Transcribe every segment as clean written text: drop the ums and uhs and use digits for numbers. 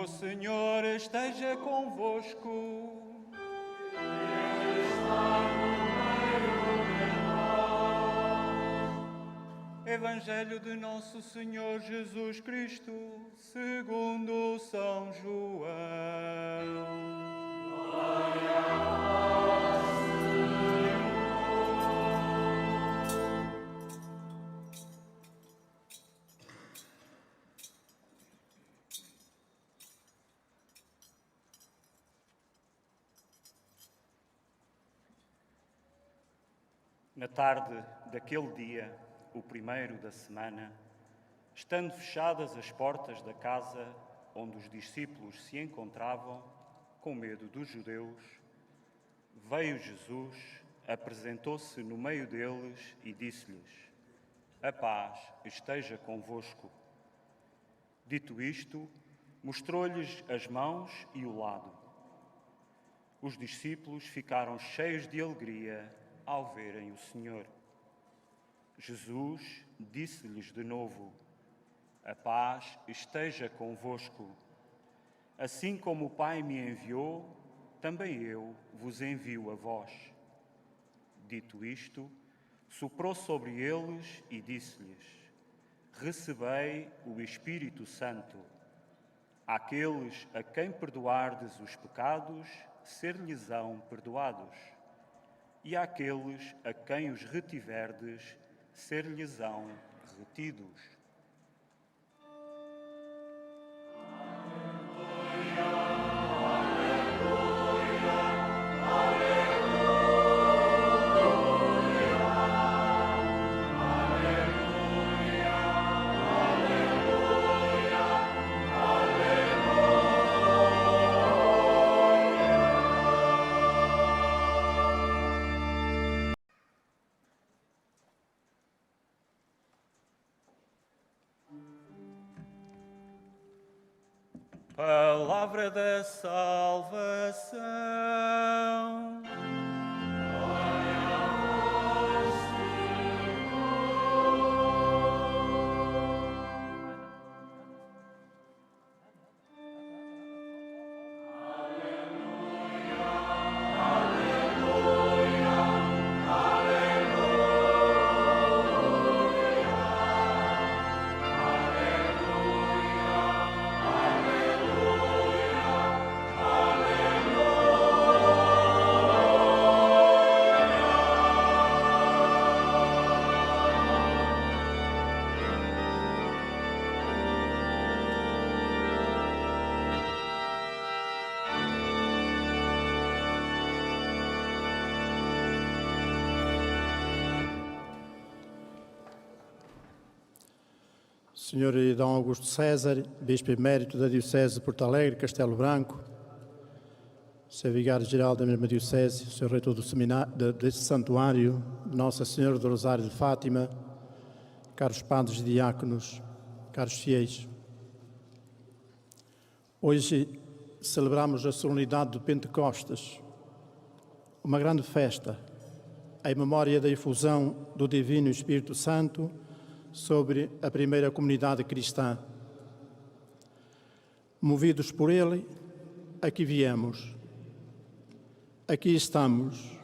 O Senhor esteja convosco. Evangelho de Nosso Senhor Jesus Cristo, segundo São João. Glória a vós, Senhor. Na tarde daquele dia, o primeiro da semana, estando fechadas as portas da casa onde os discípulos se encontravam, com medo dos judeus, veio Jesus, apresentou-se no meio deles e disse-lhes: a paz esteja convosco. Dito isto, mostrou-lhes as mãos e o lado. Os discípulos ficaram cheios de alegria ao verem o Senhor. Jesus disse-lhes de novo: a paz esteja convosco. Assim como o Pai me enviou, também eu vos envio a vós. Dito isto, soprou sobre eles e disse-lhes: recebei o Espírito Santo. Àqueles a quem perdoardes os pecados, ser-lhes-ão perdoados. E àqueles a quem os retiverdes, ser-lhes-ão retidos. Palavra da salvação. Glória a vós, Senhor. Aleluia, aleluia, aleluia. Senhor D. Augusto César, Bispo Emérito da Diocese de Porto Alegre, Castelo Branco, Sr. Vigário-Geral da mesma Diocese, Sr. Reitor do Seminário, deste Santuário, Nossa Senhora do Rosário de Fátima, caros padres e diáconos, caros fiéis. Hoje celebramos a solenidade do Pentecostes, uma grande festa, em memória da efusão do Divino Espírito Santo sobre a primeira comunidade cristã. Movidos por ele, aqui viemos, aqui estamos,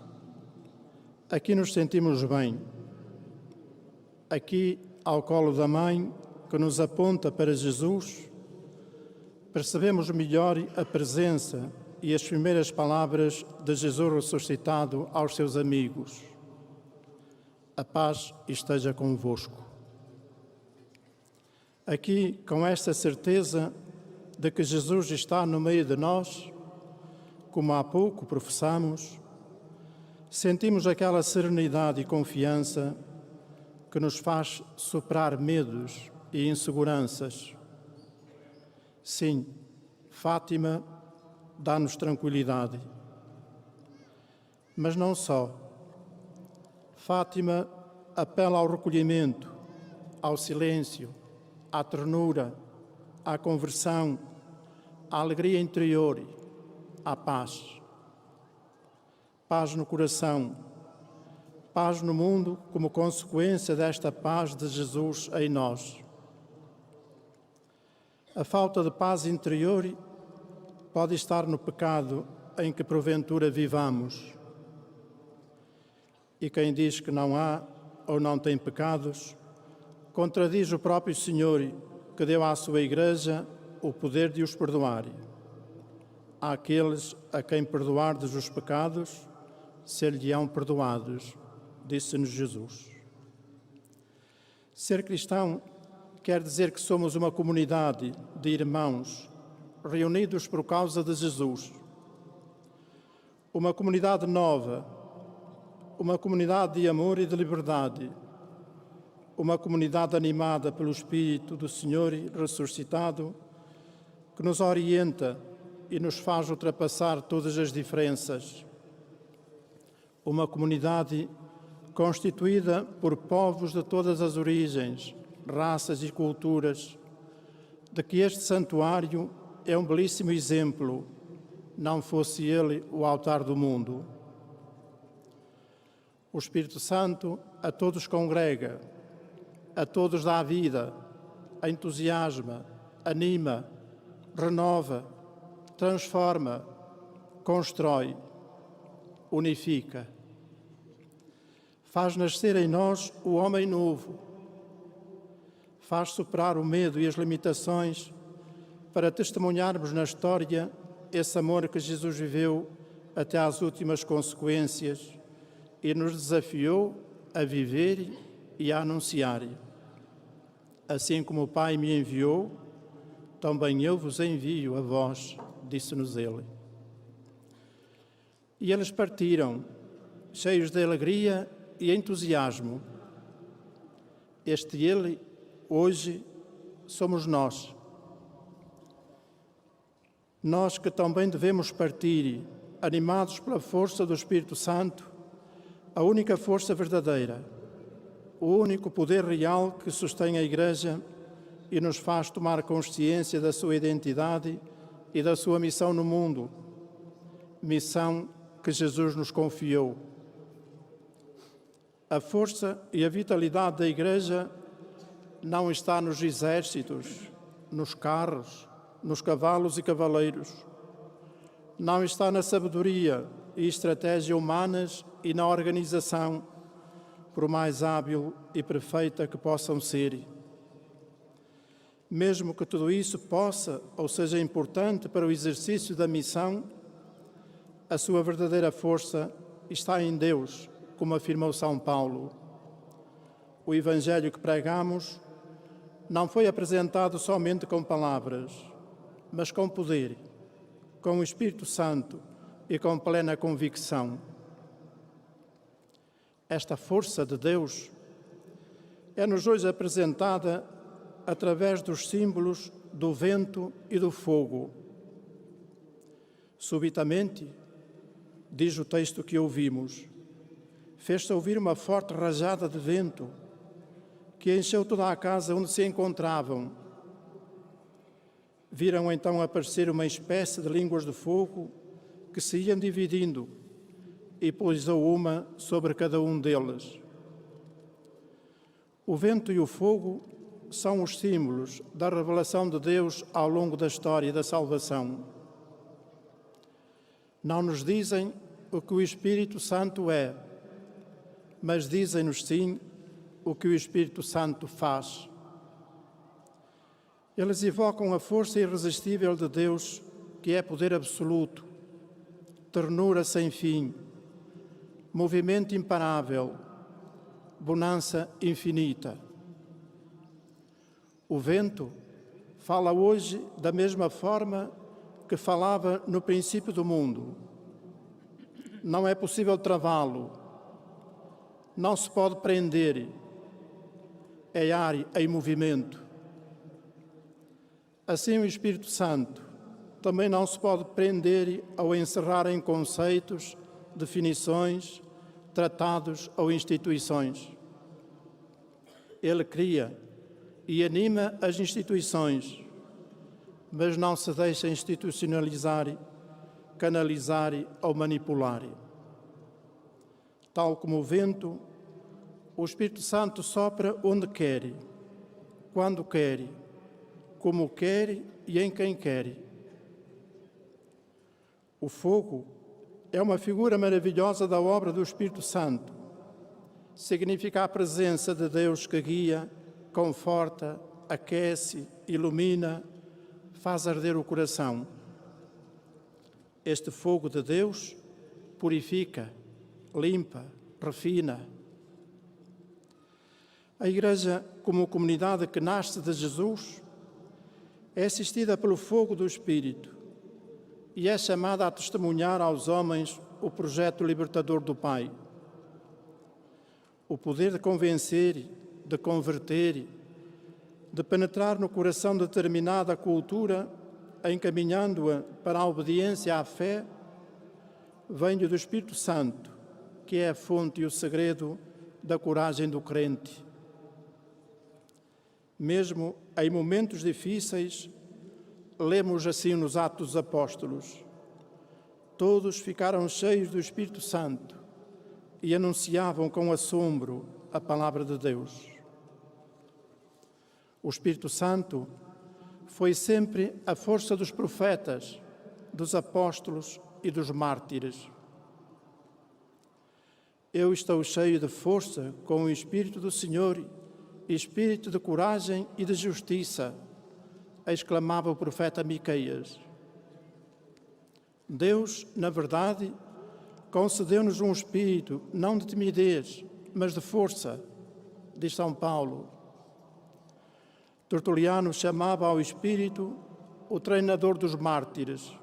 aqui nos sentimos bem, aqui ao colo da Mãe que nos aponta para Jesus, percebemos melhor a presença e as primeiras palavras de Jesus ressuscitado aos seus amigos: a paz esteja convosco. Aqui, com esta certeza de que Jesus está no meio de nós, como há pouco professamos, sentimos aquela serenidade e confiança que nos faz superar medos e inseguranças. Sim, Fátima dá-nos tranquilidade. Mas não só. Fátima apela ao recolhimento, ao silêncio, à ternura, à conversão, à alegria interior, à paz. Paz no coração, paz no mundo como consequência desta paz de Jesus em nós. A falta de paz interior pode estar no pecado em que porventura vivamos. E quem diz que não há ou não tem pecados, contradiz o próprio Senhor, que deu à sua Igreja o poder de os perdoar. Àqueles a quem perdoardes os pecados, ser-lhe-ão perdoados, disse-nos Jesus. Ser cristão quer dizer que somos uma comunidade de irmãos reunidos por causa de Jesus. Uma comunidade nova, uma comunidade de amor e de liberdade, uma comunidade animada pelo Espírito do Senhor ressuscitado, que nos orienta e nos faz ultrapassar todas as diferenças. Uma comunidade constituída por povos de todas as origens, raças e culturas, de que este santuário é um belíssimo exemplo, não fosse ele o altar do mundo. O Espírito Santo a todos congrega, a todos dá vida, entusiasma, anima, renova, transforma, constrói, unifica. Faz nascer em nós o homem novo, faz superar o medo e as limitações para testemunharmos na história esse amor que Jesus viveu até às últimas consequências e nos desafiou a viver e a anunciar. Assim como o Pai me enviou, também eu vos envio a vós, disse-nos ele. E eles partiram, cheios de alegria e entusiasmo. Este ele, hoje, somos nós. Nós que também devemos partir, animados pela força do Espírito Santo, a única força verdadeira, o único poder real que sustém a Igreja e nos faz tomar consciência da sua identidade e da sua missão no mundo, missão que Jesus nos confiou. A força e a vitalidade da Igreja não está nos exércitos, nos carros, nos cavalos e cavaleiros. Não está na sabedoria e estratégia humanas e na organização, por mais hábil e perfeita que possam ser. Mesmo que tudo isso possa ou seja importante para o exercício da missão, a sua verdadeira força está em Deus, como afirmou São Paulo. O Evangelho que pregamos não foi apresentado somente com palavras, mas com poder, com o Espírito Santo e com plena convicção. Esta força de Deus é-nos hoje apresentada através dos símbolos do vento e do fogo. Subitamente, diz o texto que ouvimos, fez-se ouvir uma forte rajada de vento que encheu toda a casa onde se encontravam. Viram então aparecer uma espécie de línguas de fogo que se iam dividindo e pousou uma sobre cada um deles. O vento e o fogo são os símbolos da revelação de Deus ao longo da história da salvação. Não nos dizem o que o Espírito Santo é, mas dizem-nos sim o que o Espírito Santo faz. Eles evocam a força irresistível de Deus, que é poder absoluto, ternura sem fim, movimento imparável, bonança infinita. O vento fala hoje da mesma forma que falava no princípio do mundo. Não é possível travá-lo, não se pode prender, é ar em movimento. Assim o Espírito Santo também não se pode prender ou encerrar em conceitos, definições, tratados ou instituições. Ele cria e anima as instituições, mas não se deixa institucionalizar, canalizar ou manipular. Tal como o vento, o Espírito Santo sopra onde quer, quando quer, como quer e em quem quer. O fogo é uma figura maravilhosa da obra do Espírito Santo. Significa a presença de Deus que guia, conforta, aquece, ilumina, faz arder o coração. Este fogo de Deus purifica, limpa, refina. A Igreja, como comunidade que nasce de Jesus, é assistida pelo fogo do Espírito e é chamada a testemunhar aos homens o projeto libertador do Pai. O poder de convencer, de converter, de penetrar no coração de determinada cultura, encaminhando-a para a obediência à fé, vem do Espírito Santo, que é a fonte e o segredo da coragem do crente. Mesmo em momentos difíceis, lemos assim nos Atos dos Apóstolos: todos ficaram cheios do Espírito Santo e anunciavam com assombro a palavra de Deus. O Espírito Santo foi sempre a força dos profetas, dos apóstolos e dos mártires. Eu estou cheio de força com o Espírito do Senhor, espírito de coragem e de justiça, exclamava o profeta Miqueias. Deus, na verdade, concedeu-nos um espírito não de timidez, mas de força, diz São Paulo. Tertuliano chamava ao Espírito o treinador dos mártires.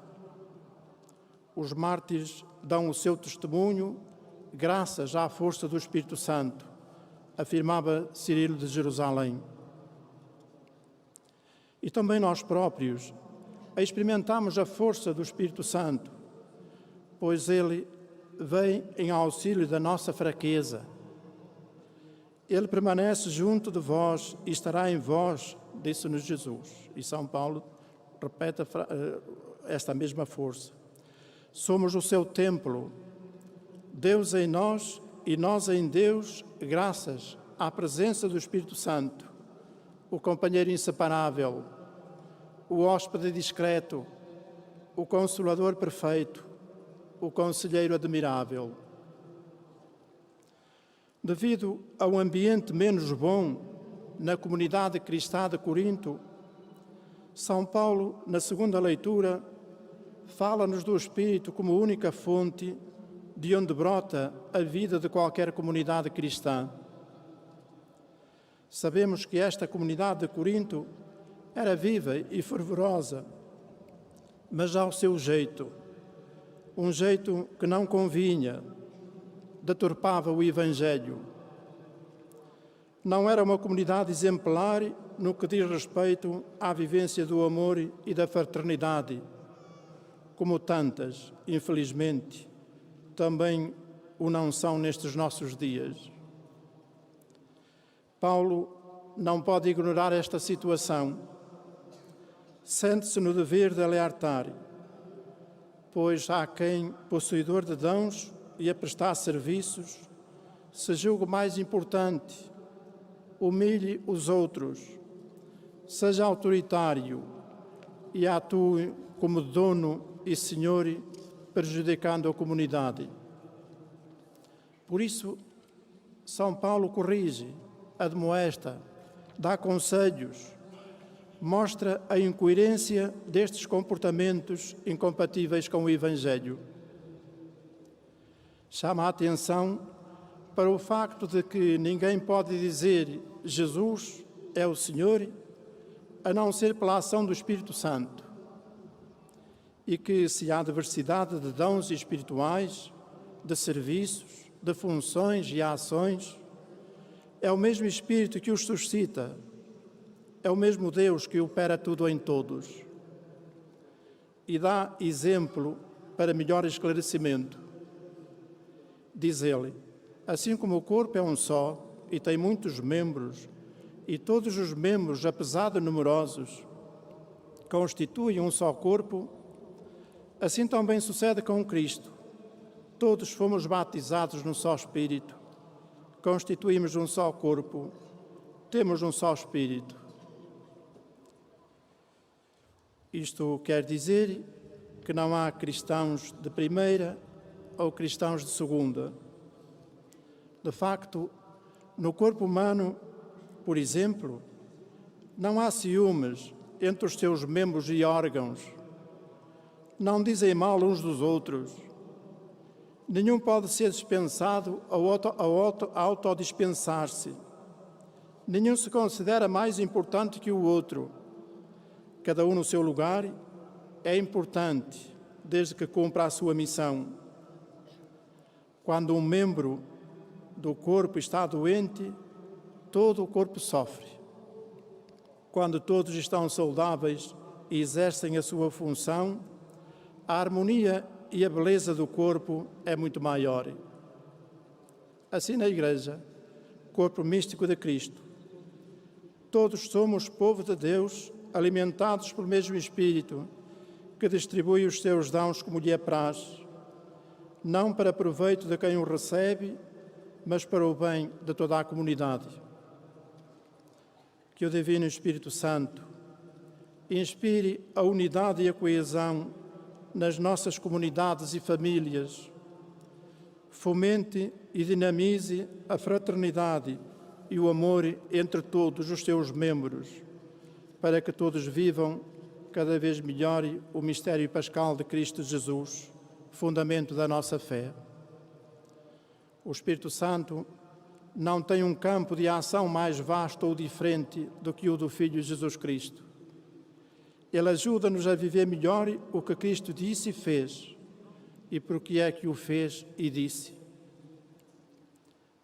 Os mártires dão o seu testemunho graças à força do Espírito Santo, afirmava Cirilo de Jerusalém. E também nós próprios experimentamos a força do Espírito Santo, pois ele vem em auxílio da nossa fraqueza. Ele permanece junto de vós e estará em vós, disse-nos Jesus. E São Paulo repete esta mesma força. Somos o seu templo, Deus em nós e nós em Deus, graças à presença do Espírito Santo, o companheiro inseparável, o hóspede discreto, o consolador perfeito, o conselheiro admirável. Devido ao ambiente menos bom na comunidade cristã de Corinto, São Paulo, na segunda leitura, fala-nos do Espírito como única fonte de onde brota a vida de qualquer comunidade cristã. Sabemos que esta comunidade de Corinto era viva e fervorosa, mas ao seu jeito, um jeito que não convinha, deturpava o Evangelho. Não era uma comunidade exemplar no que diz respeito à vivência do amor e da fraternidade, como tantas, infelizmente, também o não são nestes nossos dias. Paulo não pode ignorar esta situação. Sente-se no dever de alertar, pois há quem, possuidor de dons e a prestar serviços, se julgue mais importante, humilhe os outros, seja autoritário e atue como dono e senhor, prejudicando a comunidade. Por isso, São Paulo corrige, admoesta, dá conselhos, mostra a incoerência destes comportamentos incompatíveis com o Evangelho. Chama a atenção para o facto de que ninguém pode dizer Jesus é o Senhor a não ser pela ação do Espírito Santo. E que se há diversidade de dons espirituais, de serviços, de funções e ações, é o mesmo Espírito que os suscita, é o mesmo Deus que opera tudo em todos. E dá exemplo para melhor esclarecimento. Diz ele, assim como o corpo é um só e tem muitos membros, e todos os membros, apesar de numerosos, constituem um só corpo, assim também sucede com Cristo. Todos fomos batizados num só Espírito, constituímos um só corpo, temos um só Espírito. Isto quer dizer que não há cristãos de primeira ou cristãos de segunda. De facto, no corpo humano, por exemplo, não há ciúmes entre os seus membros e órgãos. Não dizem mal uns dos outros. Nenhum pode ser dispensado ou autodispensar-se. Nenhum se considera mais importante que o outro. Cada um no seu lugar é importante, desde que cumpra a sua missão. Quando um membro do corpo está doente, todo o corpo sofre. Quando todos estão saudáveis e exercem a sua função, a harmonia e a beleza do corpo é muito maior. Assim na Igreja, corpo místico de Cristo, todos somos povo de Deus, alimentados pelo mesmo Espírito, que distribui os seus dons como lhe apraz, não para proveito de quem o recebe, mas para o bem de toda a comunidade. Que o Divino Espírito Santo inspire a unidade e a coesão nas nossas comunidades e famílias, fomente e dinamize a fraternidade e o amor entre todos os seus membros, para que todos vivam cada vez melhor o mistério pascal de Cristo Jesus, fundamento da nossa fé. O Espírito Santo não tem um campo de ação mais vasto ou diferente do que o do Filho Jesus Cristo. Ele ajuda-nos a viver melhor o que Cristo disse e fez, e por que é que o fez e disse.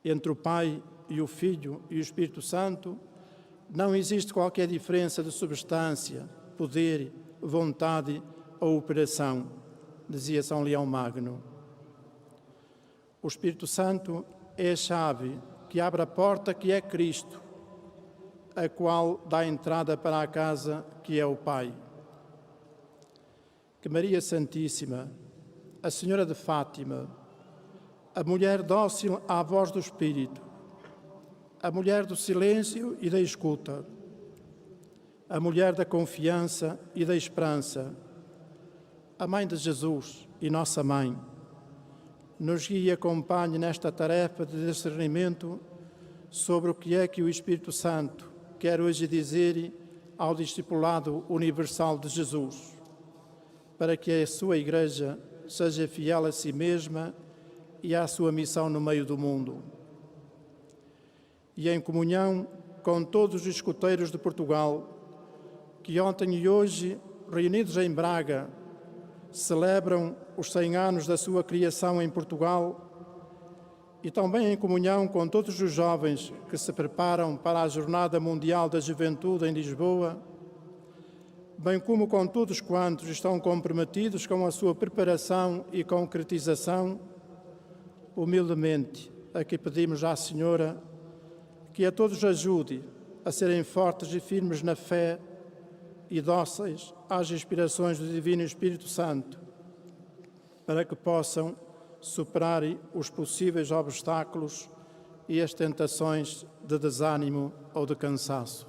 Entre o Pai e o Filho e o Espírito Santo não existe qualquer diferença de substância, poder, vontade ou operação, dizia São Leão Magno. O Espírito Santo é a chave que abre a porta que é Cristo, a qual dá entrada para a casa que é o Pai. Que Maria Santíssima, a Senhora de Fátima, a mulher dócil à voz do Espírito, a mulher do silêncio e da escuta, a mulher da confiança e da esperança, a Mãe de Jesus e nossa Mãe, nos guie e acompanhe nesta tarefa de discernimento sobre o que é que o Espírito Santo quer hoje dizer ao discipulado universal de Jesus, para que a sua Igreja seja fiel a si mesma e à sua missão no meio do mundo. E em comunhão com todos os escuteiros de Portugal, que ontem e hoje, reunidos em Braga, celebram os 100 anos da sua criação em Portugal, e também em comunhão com todos os jovens que se preparam para a Jornada Mundial da Juventude em Lisboa, bem como com todos quantos estão comprometidos com a sua preparação e concretização, humildemente aqui pedimos à Senhora que a todos ajude a serem fortes e firmes na fé e dóceis às inspirações do Divino Espírito Santo, para que possam superar os possíveis obstáculos e as tentações de desânimo ou de cansaço.